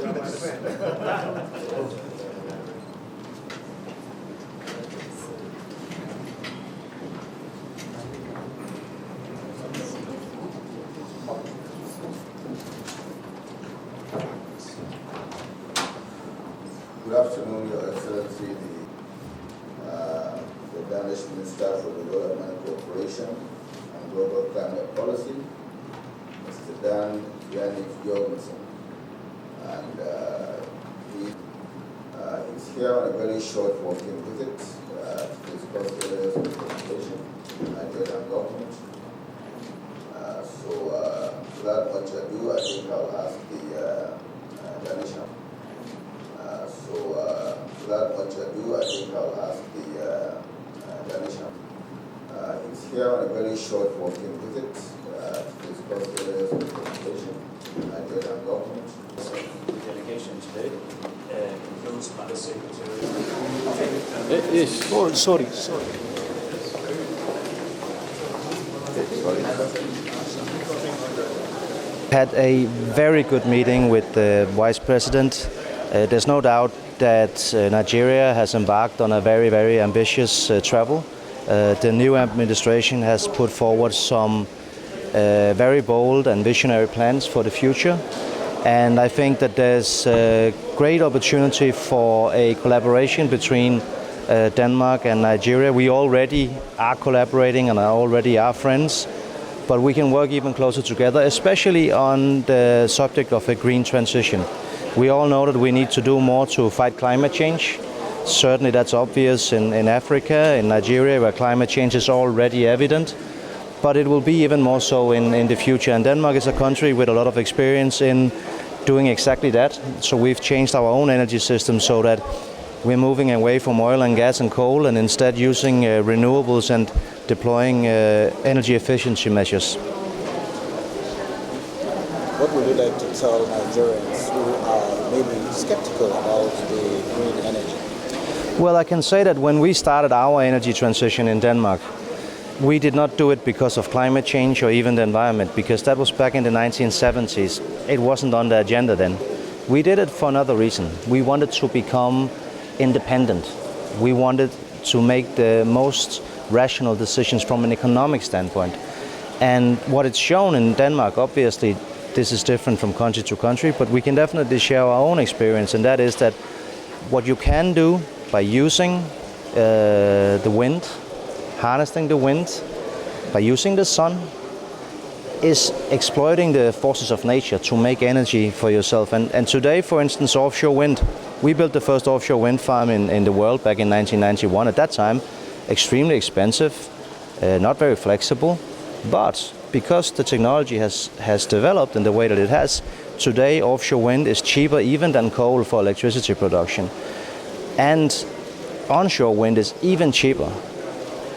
Good afternoon, Your Excellency, the Danish Minister for Development Cooperation and Global Climate Policy, Mr. Dan Jorgensen. And he's here on a very short working visit to discuss areas of cooperation with the Nigerian government. Without much ado, I think I'll ask the Danish. Without much ado, I think I'll ask the Danish. He's here on a very short working visit to discuss areas of cooperation with the Nigerian government. The delegation today includes by the Secretary. Yes. Sorry. Had a very good meeting with the Vice President. There's no doubt that Nigeria has embarked on a very, very ambitious travel. The new administration has put forward some very bold and visionary plans for the future. And I think that there's a great opportunity for a collaboration between Denmark and Nigeria. We already are collaborating and already are friends, but we can work even closer together, especially on the subject of a green transition. We all know that we need to do more to fight climate change. Certainly that's obvious in Africa, in Nigeria, where climate change is already evident, but it will be even more so in the future. And Denmark is a country with a lot of experience in doing exactly that. So we've changed our own energy system so that we're moving away from oil and gas and coal and instead using renewables and deploying energy efficiency measures. What would you like to tell Nigerians who are maybe skeptical about the green energy? Well, I can say that when we started our energy transition in Denmark, we did not do it because of climate change or even the environment, because that was back in the 1970s. It wasn't on the agenda then. We did it for another reason. We wanted to become independent. We wanted to make the most rational decisions from an economic standpoint. And what it's shown in Denmark, obviously, this is different from country to country, but we can definitely share our own experience, and that is that what you can do by using the wind, harnessing the wind, by using the sun, is exploiting the forces of nature to make energy for yourself. And today, for instance, offshore wind. We built the first offshore wind farm in the world back in 1991. At that time, extremely expensive, not very flexible, but because the technology has developed in the way that it has, today offshore wind is cheaper even than coal for electricity production. And onshore wind is even cheaper.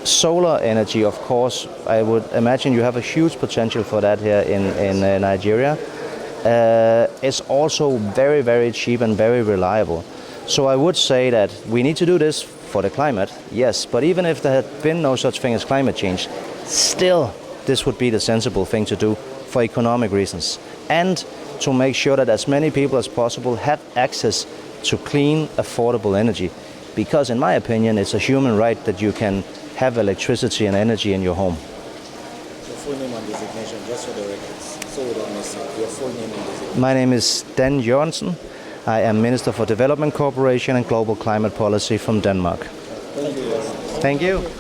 Solar energy, of course, I would imagine you have a huge potential for that here in Nigeria. It's also very, very cheap and very reliable. So I would say that we need to do this for the climate, yes, but even if there had been no such thing as climate change, still this would be the sensible thing to do for economic reasons, and to make sure that as many people as possible have access to clean, affordable energy. Because in my opinion, it's a human right that you can have electricity and energy in your home. Your full name and designation, just for the records, so we don't miss it. Your full name and designation. My name is Dan Jorgensen. I am Minister for Development Cooperation and Global Climate Policy from Denmark. Thank you. Thank you.